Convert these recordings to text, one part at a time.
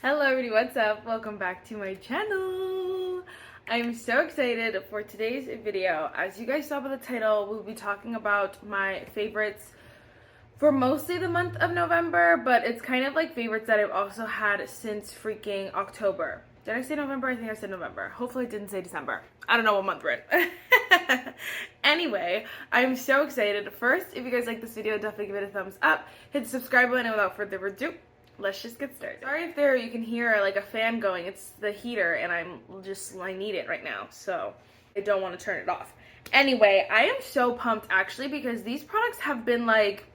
Hello everybody, what's up? Welcome back to my channel. I'm so excited for today's video. As you guys saw by the title, we'll be talking about my favorites for mostly the month of November, but it's kind of like favorites that I've also had since freaking October. Did I say November? I think I said November. Hopefully I didn't say December. I don't know what month we're in. Anyway, I'm so excited. First, if you guys like this video, definitely give it a thumbs up. Hit the subscribe button, and without further ado, let's just get started. Sorry if you can hear like a fan going. It's the heater and I need it right now, so I don't want to turn it off. Anyway, I am so pumped actually because these products have been like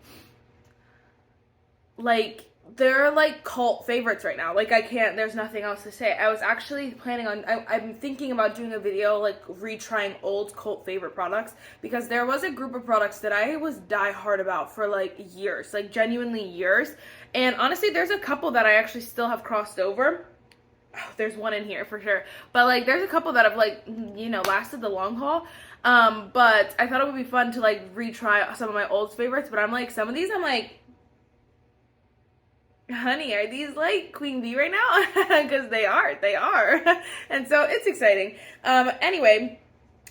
they're like cult favorites right now. Like there's nothing else to say. I was actually planning on, I'm thinking about doing a video like retrying old cult favorite products because there was a group of products that I was die hard about for like years, like genuinely years. And honestly, there's a couple that I actually still have crossed over. Oh, there's one in here for sure. But like there's a couple that have like, lasted the long haul. But I thought it would be fun to like retry some of my old favorites. But I'm like, some of these I'm like, honey, are these like Queen Bee right now? Because they are. And so it's exciting. Anyway,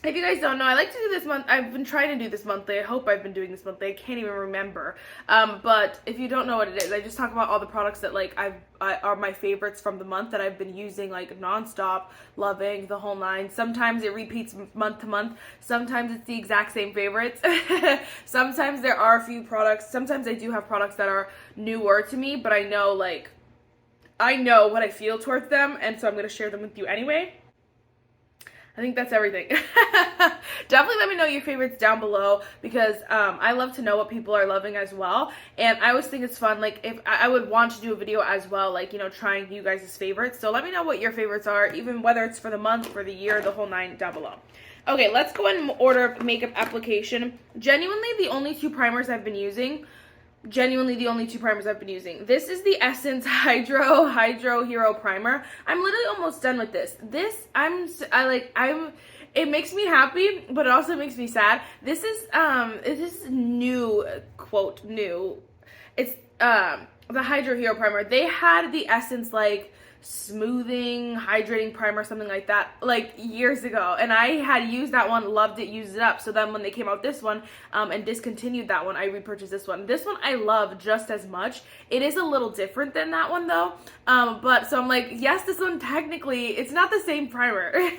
if you guys don't know, I like to do this month. I've been trying to do this monthly. I hope I've been doing this monthly. I can't even remember. But if you don't know what it is, I just talk about all the products that like are my favorites from the month that I've been using like nonstop, loving the whole nine. Sometimes it repeats month to month. Sometimes it's the exact same favorites. Sometimes there are a few products. Sometimes I do have products that are newer to me, but I know what I feel towards them, and so I'm going to share them with you anyway. I think that's everything. Definitely let me know your favorites down below because I love to know what people are loving as well. And I always think it's fun, like if I would want to do a video as well, like, trying you guys' favorites. So let me know what your favorites are, even whether it's for the month, for the year, the whole nine down below. Okay, let's go in order of makeup application. Genuinely the only two primers I've been using. This is the Essence Hydro Hero Primer. I'm literally almost done with this. It makes me happy, but it also makes me sad. This is new, quote, new. It's the Hydro Hero Primer. They had the Essence like smoothing hydrating primer, something like that, like years ago, and I had used that one, loved it, used it up. So then when they came out this one and discontinued that one, I repurchased this one. This one I love just as much. It is a little different than that one though, but so I'm like, yes, this one technically it's not the same primer.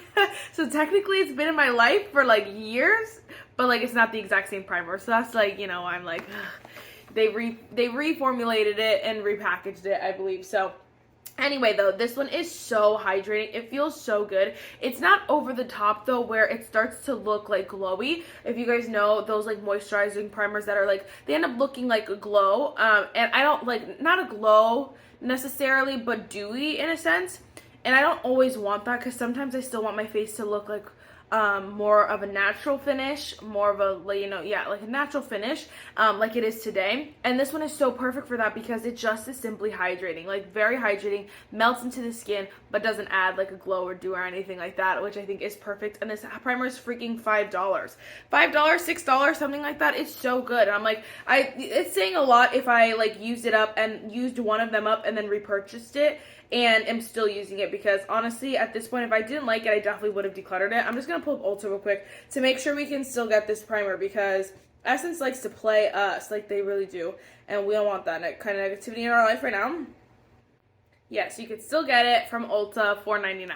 So technically it's been in my life for like years, but like it's not the exact same primer. So that's like, I'm like, they reformulated it and repackaged it, I believe. So anyway, though, this one is so hydrating. It feels so good. It's not over the top, though, where it starts to look, like, glowy. If you guys know, those, like, moisturizing primers that are, like, they end up looking like a glow. And I don't, like, not a glow necessarily, but dewy in a sense. And I don't always want that because sometimes I still want my face to look like more of a natural finish, more of a, like a natural finish, like it is today. And this one is so perfect for that because it just is simply hydrating, like very hydrating, melts into the skin, but doesn't add like a glow or dew or anything like that, which I think is perfect. And this primer is freaking $5, $6, something like that. It's so good. And I'm like, it's saying a lot if I like used it up and used one of them up and then repurchased it and am still using it, because honestly at this point if I didn't like it I definitely would have decluttered it. I'm just gonna pull up Ulta real quick to make sure we can still get this primer because Essence likes to play us, like they really do, and we don't want that kind of negativity in our life right now. Yes, you could still get it from Ulta, $4.99.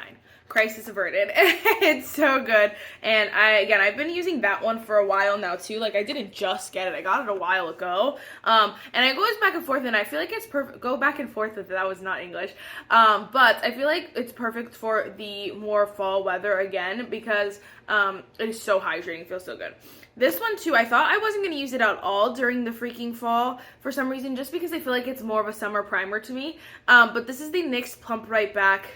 Crisis averted. It's so good. And I've been using that one for a while now too. Like I didn't just get it. I got it a while ago. And I go back and forth, and I feel like it's perfect. Go back and forth with it. That was not English. But I feel like it's perfect for the more fall weather again because it is so hydrating. It feels so good. This one too, I thought I wasn't going to use it at all during the freaking fall for some reason, just because I feel like it's more of a summer primer to me. But this is the NYX Plump Right Back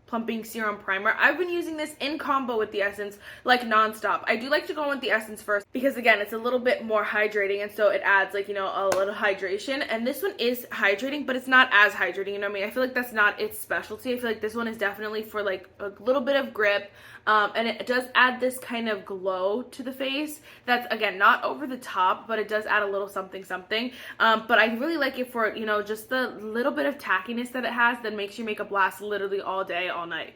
Plumping Serum Primer. I've been using this in combo with the Essence like nonstop. I do like to go with the Essence first because again, it's a little bit more hydrating, and so it adds like, you know, a little hydration. And this one is hydrating, but it's not as hydrating, you know what I mean? I feel like that's not its specialty. I feel like this one is definitely for like a little bit of grip. And it does add this kind of glow to the face that's, again, not over the top, but it does add a little something something. But I really like it for, you know, just the little bit of tackiness that it has that makes your makeup last literally all day, all night.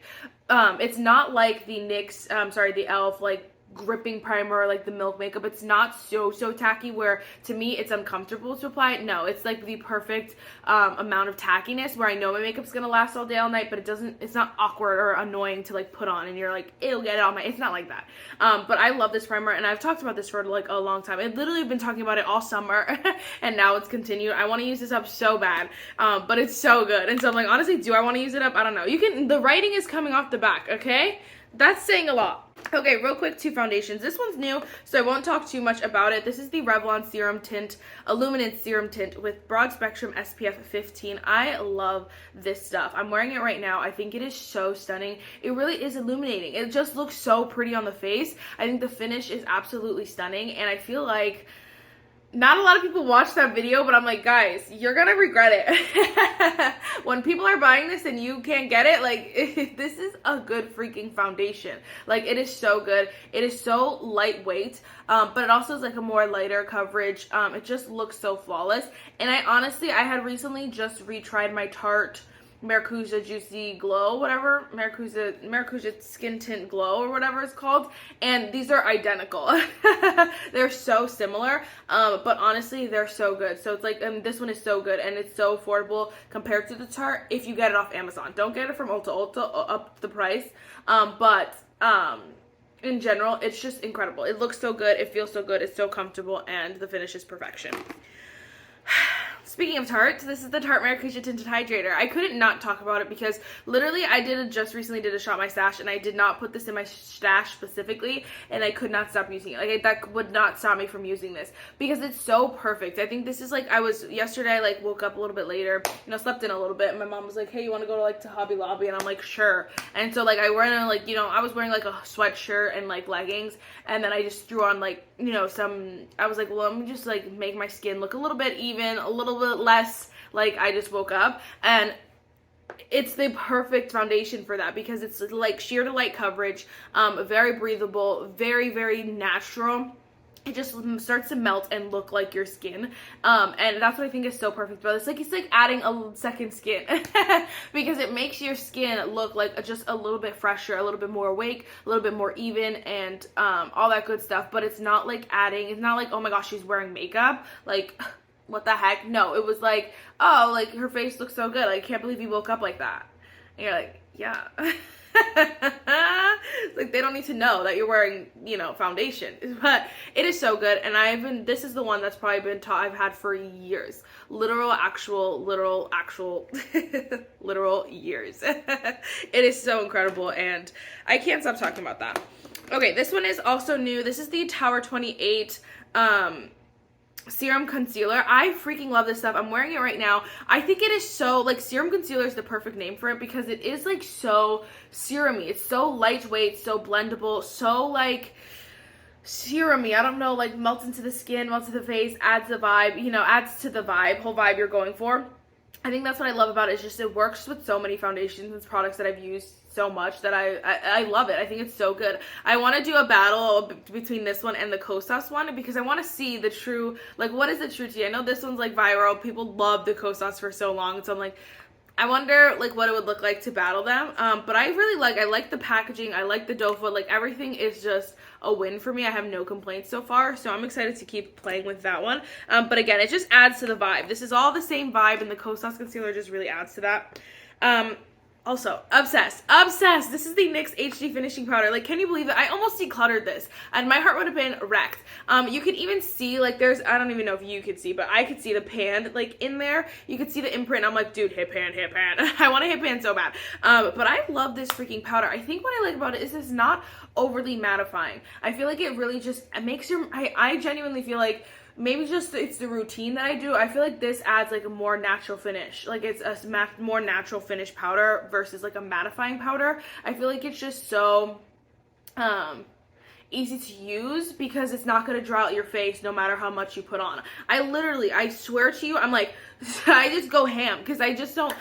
It's not like the the e.l.f. like gripping primer or like the Milk makeup. It's not so tacky where to me it's uncomfortable to apply it. No, it's like the perfect amount of tackiness where I know my makeup's gonna last all day, all night, but it's not awkward or annoying to like put on and you're like, it'll get it on my, it's not like that. But I love this primer, and I've talked about this for like a long time. I've literally been talking about it all summer and now it's continued. I want to use this up so bad, but it's so good. And so I'm like, honestly, do I want to use it up? I don't know. The writing is coming off the back, okay? That's saying a lot. Okay, real quick, 2 foundations. This one's new, so I won't talk too much about it. This is the Revlon Serum Tint, Iluminance Serum Tint with broad spectrum SPF 15. I love this stuff. I'm wearing it right now. I think it is so stunning. It really is illuminating. It just looks so pretty on the face. I think the finish is absolutely stunning, and I feel like not a lot of people watch that video, but I'm like, guys, you're gonna regret it. When people are buying this and you can't get it, like, this is a good freaking foundation. Like, it is so good. It is so lightweight, but it also is like a more lighter coverage. It just looks so flawless. And I had recently just retried my Tarte Maracuja Juicy Glow, whatever, Maracuja Skin Tint Glow or whatever it's called, and these are identical. They're so similar, but honestly they're so good. So it's like, this one is so good, and it's so affordable compared to the Tarte if you get it off Amazon. Don't get it from Ulta, up the price, but in general, it's just incredible. It looks so good, it feels so good, it's so comfortable, and the finish is perfection. Speaking of Tarte, this is the Tarte Maracuja Tinted Hydrator. I couldn't not talk about it because literally I just recently did a Shop My Stash, and I did not put this in my stash specifically, and I could not stop using it. Like, that would not stop me from using this because it's so perfect. I think this is like, yesterday I like woke up a little bit later, you know, slept in a little bit, and my mom was like, hey, you want to go to like to Hobby Lobby? And I'm like, sure. And so like I went in, like, you know, I was wearing like a sweatshirt and like leggings, and then I just threw on like, you know, I was like, well, let me just like make my skin look a little bit even, a little bit less like I just woke up, and it's the perfect foundation for that because it's like sheer to light coverage, very breathable, very natural. It just starts to melt and look like your skin, and that's what I think is so perfect about it. It's like adding a second skin because it makes your skin look like just a little bit fresher, a little bit more awake, a little bit more even, and all that good stuff. But it's not like it's not like, oh my gosh, she's wearing makeup, like, what the heck? No, it was like, oh, like, her face looks so good. Like, I can't believe you woke up like that. And you're like, yeah. It's like, they don't need to know that you're wearing, you know, foundation. But it is so good. And this is the one that's probably been I've had for years. Literal years. It is so incredible, and I can't stop talking about that. Okay, this one is also new. This is the Tower 28, Serum Concealer. I freaking love this stuff. I'm wearing it right now. I think it is so, like, Serum Concealer is the perfect name for it because it is, like, so serum-y. It's so lightweight, so blendable, so, like, serum-y. I don't know, like, melts into the skin, melts to the face, adds the vibe, you know, adds to the whole vibe you're going for. I think that's what I love about it, is just it works with so many foundations and products that I've used so much that I love it. I think it's so good. I want to do a battle between this one and the Kosas one because I want to see the true, like, what is the true tea? I know this one's like viral. People love the Kosas for so long, so I'm like, I wonder like what it would look like to battle them. But I like the packaging. I like the doe foot. Like, everything is just a win for me. I have no complaints so far, so I'm excited to keep playing with that one. But again, it just adds to the vibe. This is all the same vibe, and the Kosas concealer just really adds to that. Also, obsessed. This is the NYX HD finishing powder. Like, can you believe it? I almost decluttered this, and my heart would have been wrecked. You can even see, like, I don't even know if you could see, but I could see the pan, like, in there. You could see the imprint. I'm like, dude, hit pan. I want to hit pan so bad. But I love this freaking powder. I think what I like about it is it's not overly mattifying. I feel like it really just, it makes I genuinely feel like maybe just it's the routine that I do. I feel like this adds like a more natural finish. Like it's a more natural finish powder versus like a mattifying powder. I feel like it's just so easy to use because it's not going to draw out your face no matter how much you put on. I swear to you, I'm like, I just go ham because I just don't,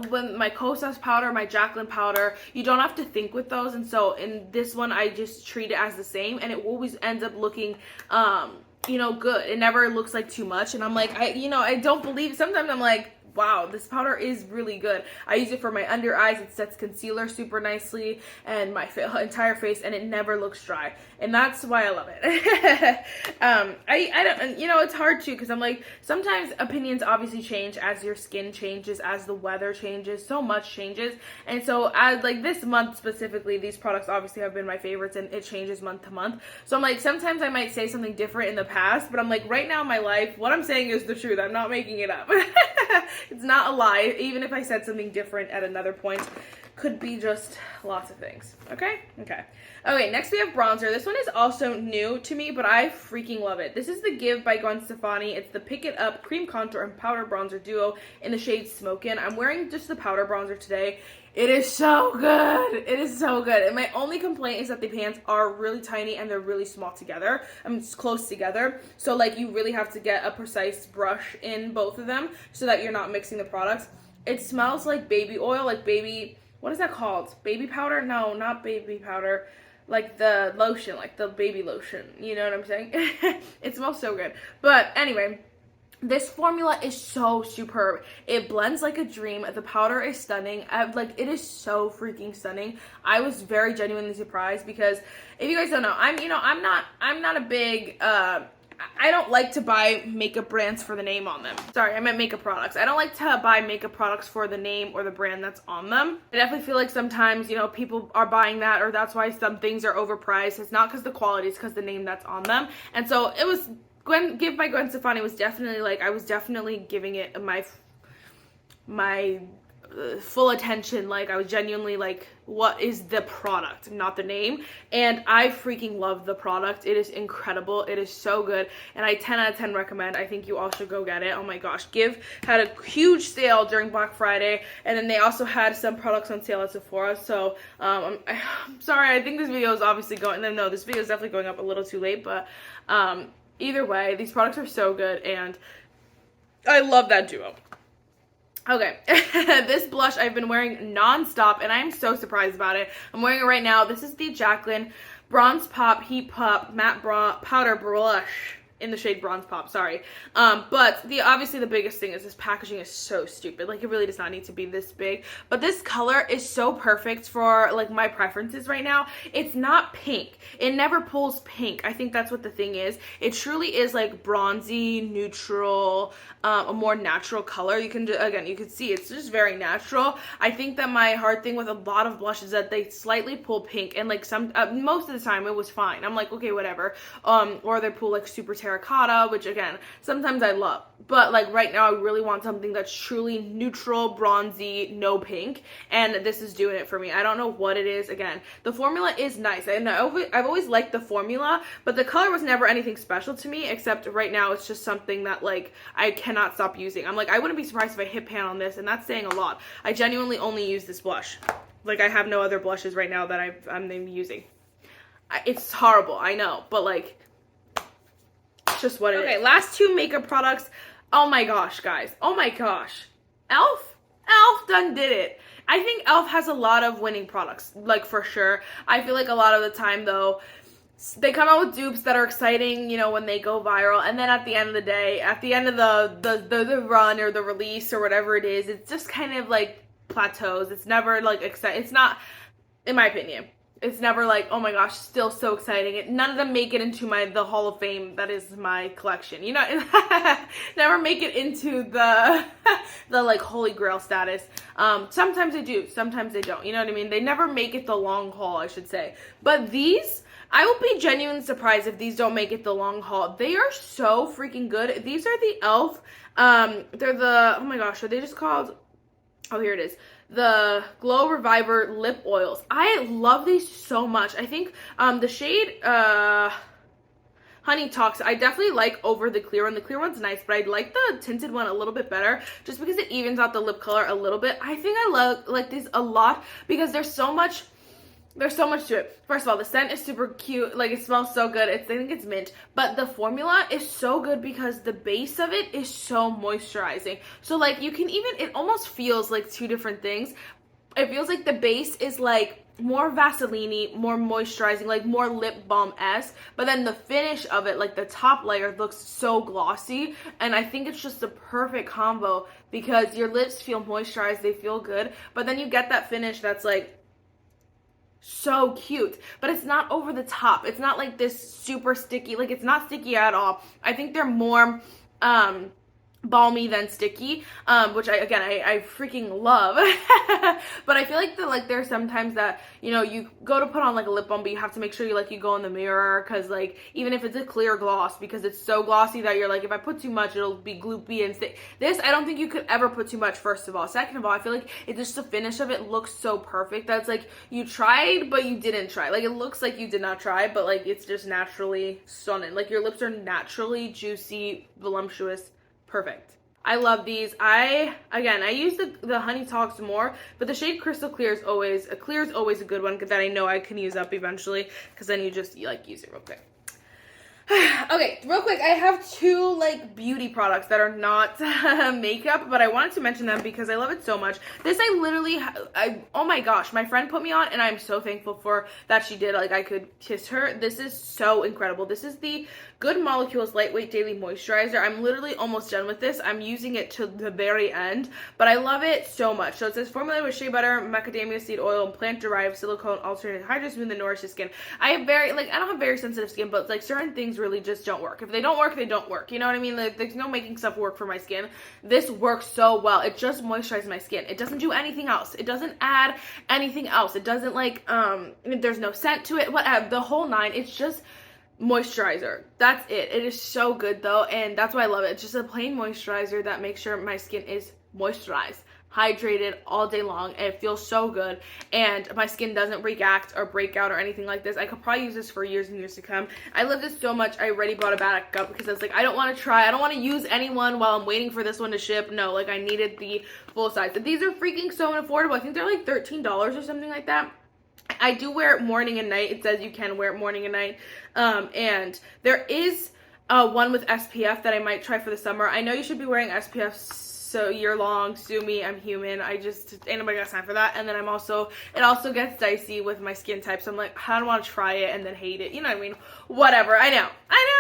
when my Kosas powder, my Jaclyn powder, you don't have to think with those. And so in this one, I just treat it as the same, and it always ends up looking, good. It never looks like too much. And I'm like, I don't believe, sometimes I'm like, wow, this powder is really good. I use it for my under eyes. It sets concealer super nicely and my entire face, and it never looks dry. And that's why I love it. I don't, it's hard too, because I'm like, sometimes opinions obviously change as your skin changes, as the weather changes, so much changes. And so as like this month specifically, these products obviously have been my favorites, and it changes month to month. So I'm like, sometimes I might say something different in the past, but I'm like, right now in my life, what I'm saying is the truth. I'm not making it up. It's not a lie. Even if I said something different at another point, could be just lots of things. Okay, next we have bronzer. This one is also new to me, but I freaking love it. This is the Gxve by Gwen Stefani. It's the Pick It Up Cream Contour and Powder Bronzer Duo in the shade Smokin. I'm wearing just the powder bronzer today. It is so good. It is so good. And my only complaint is that the pans are really tiny and they're really small together. It's close together. So like you really have to get a precise brush in both of them so that you're not mixing the products. It smells like baby oil, like baby, what is that called? Baby powder? No, not baby powder. Like the lotion, like the baby lotion. You know what I'm saying? It smells so good. But anyway, this formula is so superb. It blends like a dream. The powder is stunning. It is so freaking stunning. I was very genuinely surprised because if you guys don't know, I'm not a big, I don't like to buy makeup brands for the name on them. Sorry, I meant makeup products. I don't like to buy makeup products for the name or the brand that's on them. I definitely feel like sometimes, people are buying that, or that's why some things are overpriced. It's not because the quality, it's because the name that's on them. And so it was Gxve by Gwen Stefani was definitely like, I was definitely giving it my full attention. Like I was genuinely like, what is the product, not the name? And I freaking love the product. It is incredible. It is so good, and I 10 out of 10 recommend. I think you all should go get it. Oh my gosh, Gxve had a huge sale during Black Friday, and then they also had some products on sale at Sephora. So I'm sorry, I think this video is obviously going, no, this video is definitely going up a little too late, but either way, these products are so good, and I love that duo. Okay, this blush I've been wearing non-stop, and I'm so surprised about it. I'm wearing it right now. This is the Jaclyn Bronze Pop Heat Pop Matte Powder Blush in the shade Bronze Pop, sorry. But obviously the biggest thing is this packaging is so stupid. Like, it really does not need to be this big. But this color is so perfect for, like, my preferences right now. It's not pink. It never pulls pink. I think that's what the thing is. It truly is, like, bronzy, neutral, a more natural color. You can, again, you can see it's just very natural. I think that my hard thing with a lot of blushes is that they slightly pull pink. And, like, most of the time it was fine. I'm like, okay, whatever. Or they pull, like, super terracotta, which again, sometimes I love, but like right now I really want something that's truly neutral, bronzy, no pink, and this is doing it for me. I don't know what it is. Again, the formula is nice, and I've always liked the formula, but the color was never anything special to me, except right now it's just something that like I cannot stop using. I'm like, I wouldn't be surprised if I hit pan on this, and that's saying a lot. I genuinely only use this blush. Like, I have no other blushes right now that I'm using. It's horrible, I know, but like, just what it is. Okay, last two makeup products. Oh my gosh, guys. Oh my gosh. e.l.f. done did it. I think e.l.f. has a lot of winning products, like, for sure. I feel like a lot of the time, though, they come out with dupes that are exciting, when they go viral, and then at the end of the day, at the end of the run or the release or whatever it is, it's just kind of like plateaus. It's never like exciting. It's not, in my opinion. It's never like, oh my gosh, still so exciting. None of them make it into the Hall of Fame that is my collection. Never make it into the like holy grail status. Sometimes they do, sometimes they don't. You know what I mean? They never make it the long haul, I should say. But these, I will be genuinely surprised if these don't make it the long haul. They are so freaking good. These are the e.l.f. They're the, oh my gosh, are they just called, oh, here it is. The Glow Reviver Lip Oils. I love these so much. I think the shade, Honey Talks. I definitely like over the clear one. The clear one's nice, but I like the tinted one a little bit better just because it evens out the lip color a little bit. I think I like these a lot because there's so much to it. First of all, the scent is super cute. Like, it smells so good. I think it's mint. But the formula is so good because the base of it is so moisturizing. So, like, you can even, it almost feels like two different things. It feels like the base is, like, more Vaseline-y, more moisturizing, like, more lip balm-esque. But then the finish of it, like, the top layer looks so glossy. And I think it's just the perfect combo because your lips feel moisturized. They feel good. But then you get that finish that's, like, so cute, but it's not over the top. It's not like this super sticky, like it's not sticky at all. I think they're more balmy than sticky, which I freaking love. But I feel like there's sometimes that, you know, you go to put on like a lip balm, but you have to make sure you go in the mirror, because like even if it's a clear gloss, because it's so glossy that you're like, if I put too much it'll be gloopy and stick. This, I don't think you could ever put too much, first of all. Second of all, I feel like it's just the finish of it looks so perfect that's like you tried but you didn't try. Like, it looks like you did not try, but like it's just naturally stunning. Like, your lips are naturally juicy, voluptuous, perfect. I love these. I use the Honey Talks more, but the shade Crystal Clear is always a good one that I know I can use up eventually, because then you just use it real quick. Okay, real quick, I have two like beauty products that are not makeup, but I wanted to mention them because I love it so much. This oh my gosh, my friend put me on, and I'm so thankful for that she did. Like, I could kiss her. This is so incredible. This is the Good Molecules Lightweight Daily Moisturizer. I'm literally almost done with this. I'm using it to the very end, but I love it so much. So it says formulated with shea butter, macadamia seed oil, and plant-derived silicone alternative hydrates smooth and nourish the skin. I don't have very sensitive skin, but like certain things really just don't work. If they don't work, they don't work. You know what I mean? Like, there's no making stuff work for my skin. This works so well. It just moisturizes my skin. It doesn't do anything else. It doesn't add anything else. It doesn't there's no scent to it, whatever, the whole nine. It's just moisturizer. That's it. It is so good though, and that's why I love it. It's just a plain moisturizer that makes sure my skin is moisturized, hydrated all day long, and it feels so good, and my skin doesn't react or break out or anything like this. I could probably use this for years and years to come. I love this so much. I already bought a back up because I was like, I don't want to use any one while I'm waiting for this one to ship. No, like, I needed the full size. But these are freaking so unaffordable. I think they're like $13 or something like that. I do wear it morning and night. It says you can wear it morning and night. And there is one with SPF that I might try for the summer. I know you should be wearing SPF so year long. Sue me, I'm human. Ain't nobody got time for that. And then it also gets dicey with my skin type. So I'm like, I don't want to try it and then hate it. You know what I mean? Whatever. I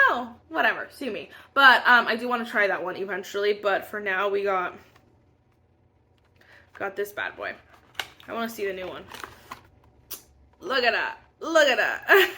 know. Whatever. Sue me. But I do want to try that one eventually. But for now, we got this bad boy. I want to see the new one. Look at that.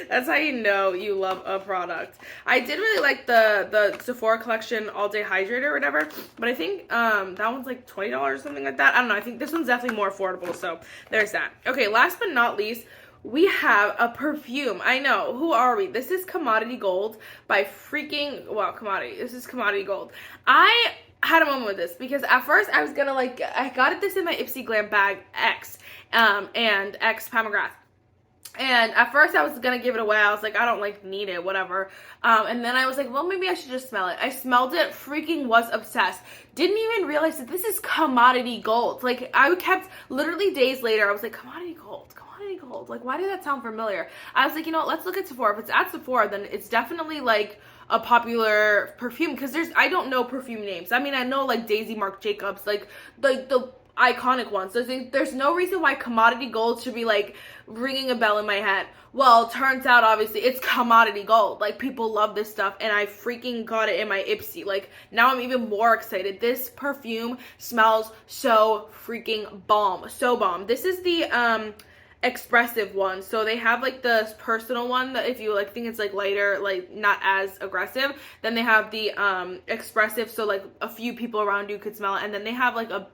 That's how you know you love a product. I did really like the Sephora collection All Day Hydrator or whatever, but I think that one's like $20 or something like that. I don't know. I think this one's definitely more affordable, so there's that. Okay, last but not least, we have a perfume. I know. Who are we? This is Commodity Gold by This is Commodity Gold. I had a moment with this because at first I was gonna I got this in my Ipsy Glam bag X and X Palmograph. And at first I was gonna give it away. I was like, I don't need it, whatever. And then I was like, well, maybe I should just smell it. I smelled it, freaking was obsessed. Didn't even realize that this is Commodity Gold. Like, I kept, literally days later, I was like, Commodity Gold. Like, why did that sound familiar? I was like, you know what, let's look at Sephora. If it's at Sephora, then it's definitely like a popular perfume, because I don't know perfume names. I mean, I know like Daisy Marc Jacobs, like the iconic ones. So there's no reason why Commodity Gold should be like ringing a bell in my head. Well, turns out obviously it's Commodity Gold. Like, people love this stuff, and I freaking got it in my Ipsy. Like, now I'm even more excited. This perfume smells so freaking bomb. So bomb. This is the expressive one. So they have like the personal one that if you like think it's like lighter, like not as aggressive. Then they have the expressive, so like a few people around you could smell it. And then they have like a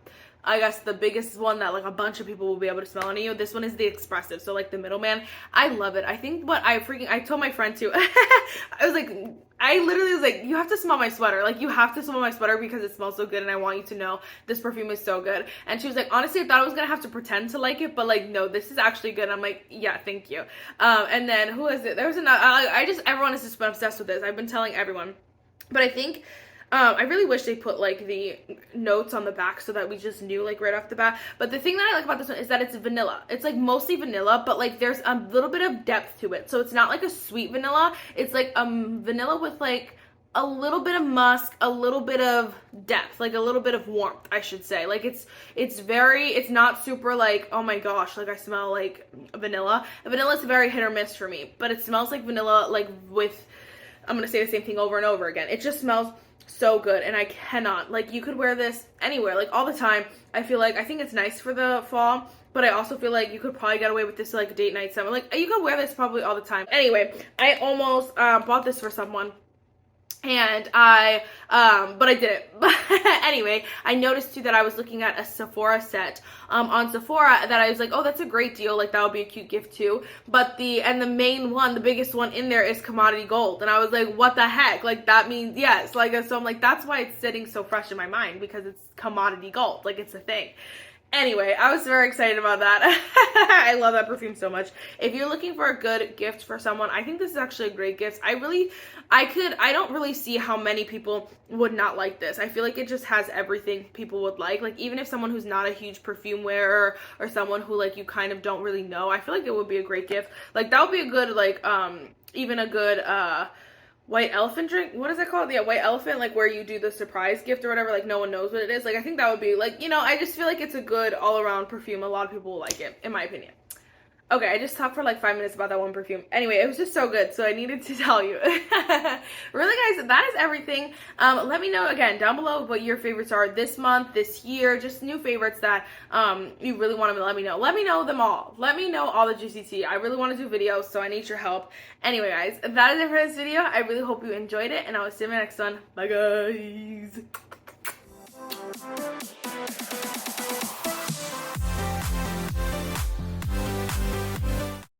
I guess the biggest one that like a bunch of people will be able to smell on you. This one is the expressive, so like the middleman. I love it. I think what I told my friend too. I was like, I literally was like, you have to smell my sweater. Like, you have to smell my sweater because it smells so good and I want you to know this perfume is so good. And she was like, honestly, I thought I was gonna have to pretend to like it, but like, no, this is actually good. I'm like, yeah, thank you. And then who is it? There was another, everyone has just been obsessed with this. I've been telling everyone. But I think I really wish they put like the notes on the back so that we just knew like right off the bat. But the thing that I like about this one is that it's vanilla. It's like mostly vanilla, but like there's a little bit of depth to it. So it's not like a sweet vanilla. It's like vanilla with like a little bit of musk, a little bit of depth, like a little bit of warmth, I should say. Like it's not super like, oh my gosh, like I smell like vanilla. Vanilla is very hit or miss for me, but it smells like vanilla, like with, I'm gonna say the same thing over and over again. It just smells so good, and I cannot, like, you could wear this anywhere, like all the time. I think it's nice for the fall, but I also feel like you could probably get away with this like date night summer. Like, you could wear this probably all the time. Anyway, I almost bought this for someone. And but I didn't. But anyway, I noticed too that I was looking at a Sephora set on Sephora that I was like, oh, that's a great deal. Like, that would be a cute gift too. But the main one, the biggest one in there is commodity gold. And I was like, what the heck? Like, that means yes. Like, so I'm like, that's why it's sitting so fresh in my mind, because it's commodity gold. Like, it's a thing. Anyway, I was very excited about that. I love that perfume so much. If you're looking for a good gift for someone, I think this is actually a great gift. I don't really see how many people would not like this. I feel like it just has everything people would like. Like, even if someone who's not a huge perfume wearer or someone who like you kind of don't really know, I feel like it would be a great gift. Like, that would be a good like even a good white elephant drink. What is it called? Yeah, white elephant, like where you do the surprise gift or whatever, like no one knows what it is. Like, I think that would be like, you know, I just feel like it's a good all-around perfume. A lot of people will like it, in my opinion. Okay, I just talked for like 5 minutes about that one perfume. Anyway, it was just so good, so I needed to tell you. Really, guys, that is everything. Let me know, again, down below what your favorites are this month, this year, just new favorites that you really want to let me know. Let me know them all. Let me know all the juicy tea. I really want to do videos, so I need your help. Anyway, guys, that is it for this video. I really hope you enjoyed it, and I will see you in my next one. Bye, guys.